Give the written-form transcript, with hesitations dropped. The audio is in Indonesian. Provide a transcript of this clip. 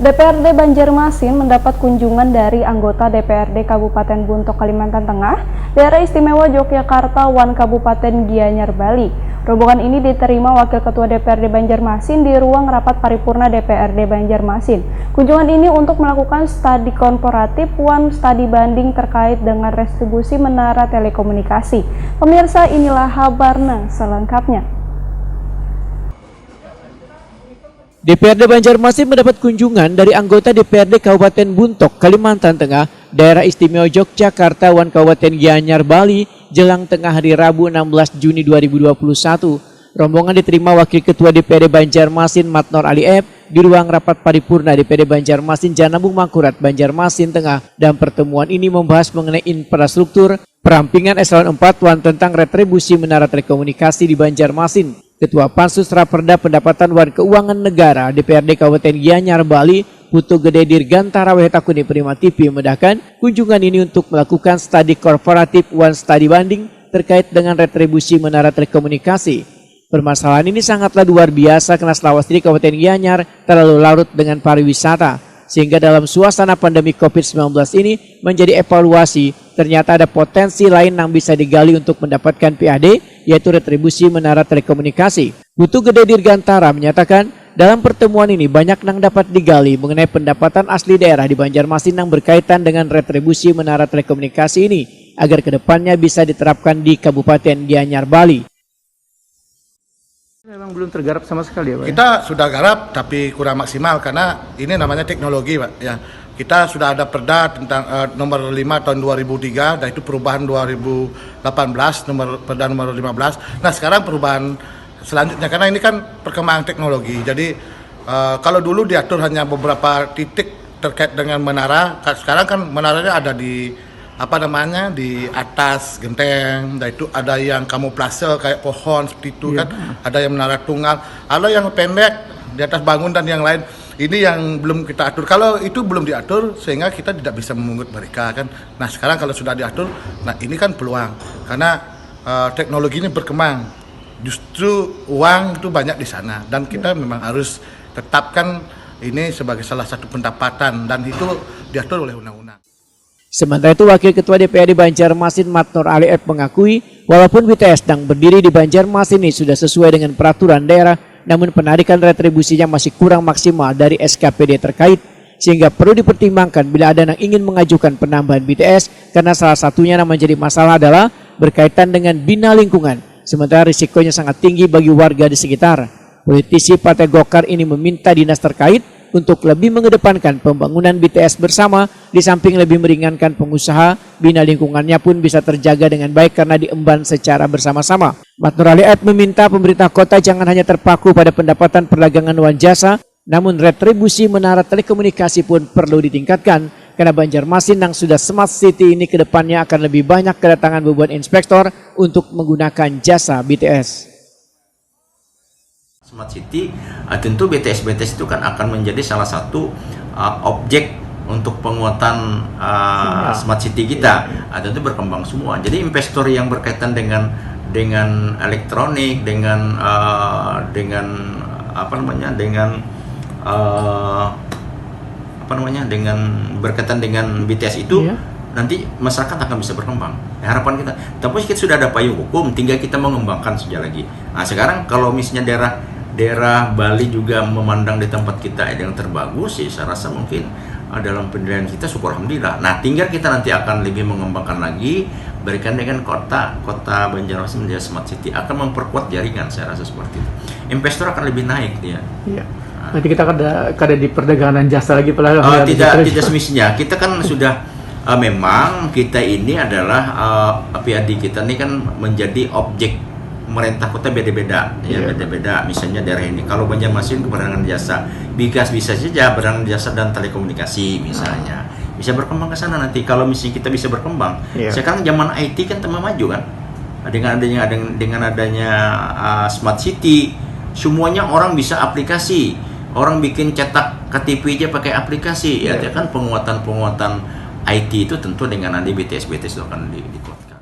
DPRD Banjarmasin mendapat kunjungan dari anggota DPRD Kabupaten Buntok, Kalimantan Tengah, Daerah Istimewa Yogyakarta, Wan Kabupaten Gianyar, Bali. Rombongan ini diterima Wakil Ketua DPRD Banjarmasin di ruang rapat paripurna DPRD Banjarmasin. Kunjungan ini untuk melakukan studi komparatif studi banding terkait dengan restribusi menara telekomunikasi. Pemirsa, inilah kabarnya selengkapnya. DPRD Banjarmasin mendapat kunjungan dari anggota DPRD Kabupaten Buntok, Kalimantan Tengah, Daerah Istimewa Yogyakarta, Wan Kabupaten Gianyar, Bali, jelang tengah hari Rabu 16 Juni 2021. Rombongan diterima Wakil Ketua DPRD Banjarmasin Matnor Ali F di ruang rapat paripurna DPRD Banjarmasin Janabung Mangkurat, Banjarmasin Tengah, dan pertemuan ini membahas mengenai infrastruktur perampingan eselon 4 Wan tentang retribusi menara telekomunikasi di Banjarmasin. Ketua Pansus Raperda Pendapatan Wan Keuangan Negara DPRD Kabupaten Gianyar, Bali, Putu Gede Dirgantara Wehetakuni Prima TV memedahkan kunjungan ini untuk melakukan studi korporatif studi banding terkait dengan retribusi menara telekomunikasi. Permasalahan ini sangatlah luar biasa karena Selawasri Kabupaten Gianyar terlalu larut dengan pariwisata, sehingga dalam suasana pandemi COVID-19 ini menjadi evaluasi, ternyata ada potensi lain yang bisa digali untuk mendapatkan PAD, yaitu retribusi menara telekomunikasi. Putu Gede Dirgantara menyatakan, dalam pertemuan ini banyak yang dapat digali mengenai pendapatan asli daerah di Banjarmasin yang berkaitan dengan retribusi menara telekomunikasi ini, agar kedepannya bisa diterapkan di Kabupaten Gianyar, Bali. Memang belum tergarap sama sekali ya, Pak? Kita sudah garap tapi kurang maksimal karena ini namanya teknologi, Pak. Ya, kita sudah ada perda tentang nomor 5 tahun 2003, dan itu perubahan 2018 perda nomor 15. Nah, sekarang perubahan selanjutnya karena ini kan perkembangan teknologi. Jadi kalau dulu diatur hanya beberapa titik terkait dengan menara, sekarang kan menaranya ada di di atas genteng, dan itu ada yang kamuflase kayak pohon seperti itu kan, ada yang menara tunggal, ada yang pendek di atas bangun dan yang lain. Ini yang belum kita atur. Kalau itu belum diatur sehingga kita tidak bisa memungut mereka kan. Nah, sekarang kalau sudah diatur, nah ini kan peluang karena teknologi ini berkembang. Justru uang itu banyak di sana dan kita memang harus tetapkan ini sebagai salah satu pendapatan dan itu diatur oleh undang-undang. Sementara itu, Wakil Ketua DPRD Banjarmasin Matnor Ali F mengakui, walaupun BTS yang berdiri di Banjarmasin ini sudah sesuai dengan peraturan daerah, namun penarikan retribusinya masih kurang maksimal dari SKPD terkait, sehingga perlu dipertimbangkan bila ada yang ingin mengajukan penambahan BTS, karena salah satunya yang menjadi masalah adalah berkaitan dengan bina lingkungan, sementara risikonya sangat tinggi bagi warga di sekitar. Politisi Partai Golkar ini meminta dinas terkait untuk lebih mengedepankan pembangunan BTS bersama, di samping lebih meringankan pengusaha, bina lingkungannya pun bisa terjaga dengan baik karena diemban secara bersama-sama. Matnor Ali F meminta pemerintah kota jangan hanya terpaku pada pendapatan perdagangan wan jasa, namun retribusi menara telekomunikasi pun perlu ditingkatkan, karena Banjarmasin yang sudah smart city ini kedepannya akan lebih banyak kedatangan beban inspektor untuk menggunakan jasa BTS. Smart City, tentu BTS itu kan akan menjadi salah satu objek untuk penguatan Smart City kita. Tentu berkembang semua. Jadi investor yang berkaitan dengan elektronik, dengan berkaitan dengan BTS itu, nanti masyarakat akan bisa berkembang. Harapan kita, tapi kita sudah ada payung hukum, tinggal kita mengembangkan saja lagi. Nah, sekarang kalau misalnya daerah Bali juga memandang di tempat kita yang terbagus, sih saya rasa mungkin dalam penilaian kita syukur alhamdulillah. Nah, tinggal kita nanti akan lebih mengembangkan lagi, berikan dengan kota Banjarmasin menjadi smart city, akan memperkuat jaringan, saya rasa seperti itu. Investor akan lebih naik dia. Iya. Nanti kita kada di perdagangan jasa lagi tidak semestinya. Kita kan sudah memang kita ini adalah PAD kita ini kan menjadi objek pemerintah kota beda-beda, beda-beda. Misalnya daerah ini, kalau Banjarmasin ke perdagangan jasa, bisa saja perdagangan jasa dan telekomunikasi misalnya, bisa berkembang ke sana nanti. Kalau misalnya kita bisa berkembang, sekarang zaman IT kan tambah maju kan, dengan adanya smart city, semuanya orang bisa aplikasi, orang bikin cetak KTP aja pakai aplikasi, ya kan penguatan IT itu tentu dengan nanti BTS itu akan dikuatkan.